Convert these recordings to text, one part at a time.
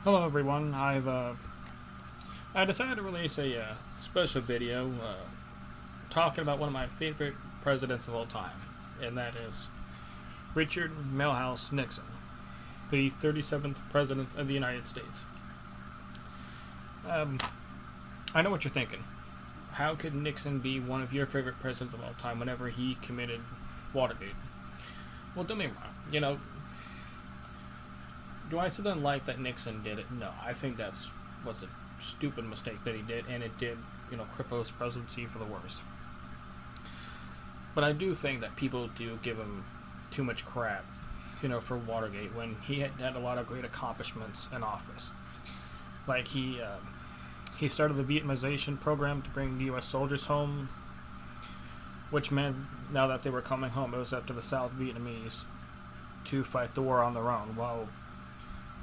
Hello everyone. I decided to release a special video talking about one of my favorite presidents of all time, and that is Richard Milhouse Nixon, the 37th president of the United States. Um, I know what you're thinking. How could Nixon be one of your favorite presidents of all time whenever he committed Watergate? Well, don't get me wrong. Do I still don't like that Nixon did it? No, I think that's was a stupid mistake that he did, and it did, cripple his presidency for the worst. But I do think that people do give him too much crap, for Watergate when he had a lot of great accomplishments in office. Like he started the Vietnamization program to bring U.S. soldiers home, which meant now that they were coming home, it was up to the South Vietnamese to fight the war on their own. While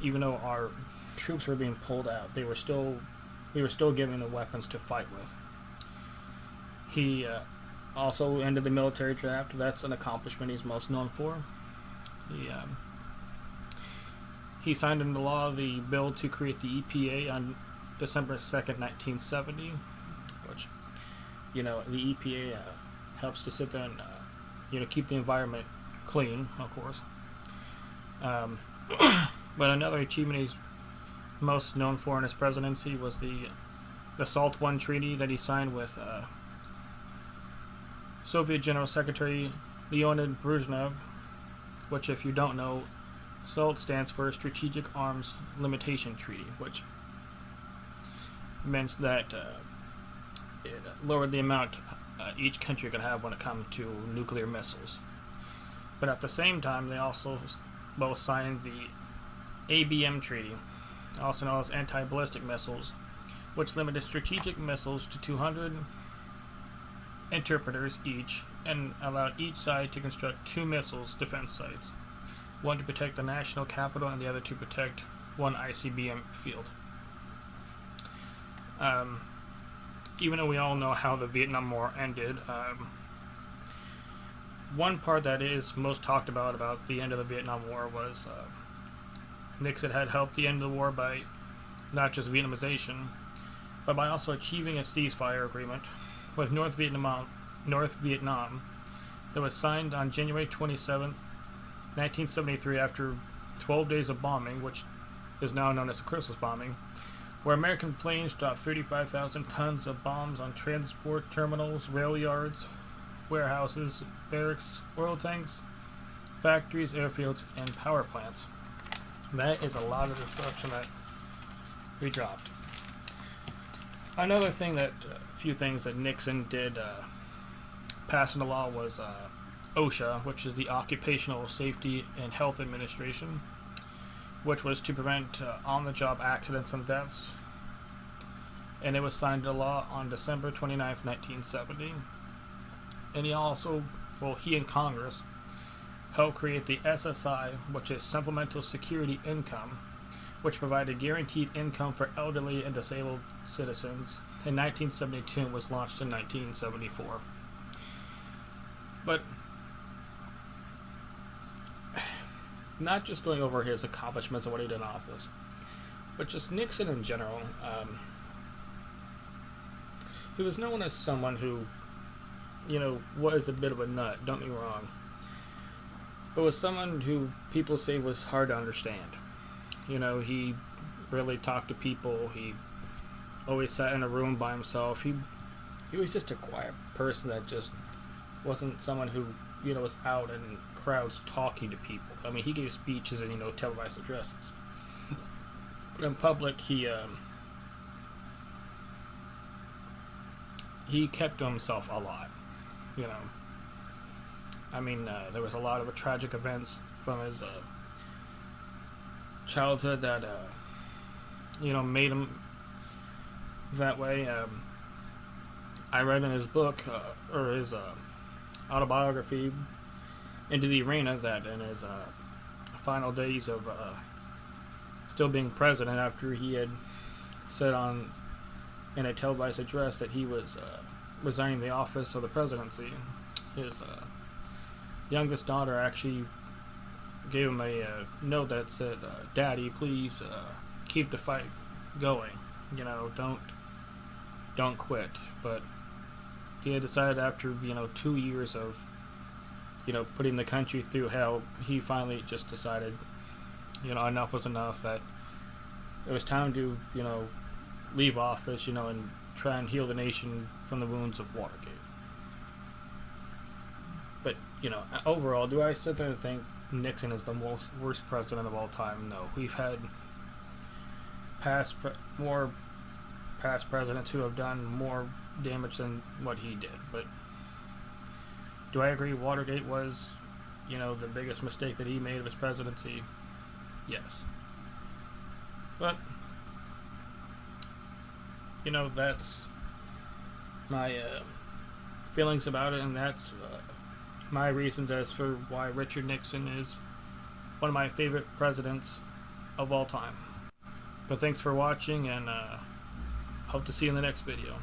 even though our troops were being pulled out, we were still giving the weapons to fight with. He also ended the military draft. That's an accomplishment he's most known for. He signed into law the bill to create the EPA on December 2nd, 1970, which, the EPA helps to sit there and, keep the environment clean, of course. But another achievement he's most known for in his presidency was the SALT I treaty that he signed with Soviet General Secretary Leonid Brezhnev, which, if you don't know, SALT stands for Strategic Arms Limitation Treaty, which meant that it lowered the amount each country could have when it comes to nuclear missiles. But at the same time, they also both signed the ABM Treaty, also known as Anti-Ballistic Missiles, which limited strategic missiles to 200 interpreters each and allowed each side to construct two missiles defense sites, one to protect the national capital and the other to protect one ICBM field. Even though we all know how the Vietnam War ended, one part that is most talked about the end of the Vietnam War was Nixon had helped the end of the war by not just Vietnamization, but by also achieving a ceasefire agreement with North Vietnam that was signed on January 27th, 1973, after 12 days of bombing, which is now known as the Christmas bombing, where American planes dropped 35,000 tons of bombs on transport terminals, rail yards, warehouses, barracks, oil tanks, factories, airfields, and power plants. That is a lot of destruction that we dropped. Another thing few things that Nixon did pass into law was OSHA, which is the Occupational Safety and Health Administration, which was to prevent on-the-job accidents and deaths. And it was signed into law on December 29th, 1970. And he and Congress helped create the SSI, which is Supplemental Security Income, which provided guaranteed income for elderly and disabled citizens in 1972 and was launched in 1974. But not just going over his accomplishments and what he did in office, but just Nixon in general. He was known as someone who, was a bit of a nut, don't get me wrong, but was someone who people say was hard to understand. He rarely talked to people. He always sat in a room by himself. He was just a quiet person that just wasn't someone who, was out in crowds talking to people. I mean, he gave speeches and, televised addresses. But in public, he kept to himself a lot, I mean, there was a lot of tragic events from his childhood that, made him that way. I read in his book, or his autobiography, Into the Arena, that in his final days of still being president, after he had said in a televised address that he was resigning the office of the presidency, his youngest daughter actually gave him a note that said, "Daddy, please keep the fight going. Don't quit. But he had decided after 2 years of putting the country through hell, he finally just decided enough was enough, that it was time to leave office, and try and heal the nation from the wounds of Watergate. But overall, do I sit there and think Nixon is the worst president of all time? No. We've had more past presidents who have done more damage than what he did. But do I agree Watergate was the biggest mistake that he made of his presidency? Yes. But that's my feelings about it, and that's my reasons as for why Richard Nixon is one of my favorite presidents of all time. But thanks for watching, and hope to see you in the next video.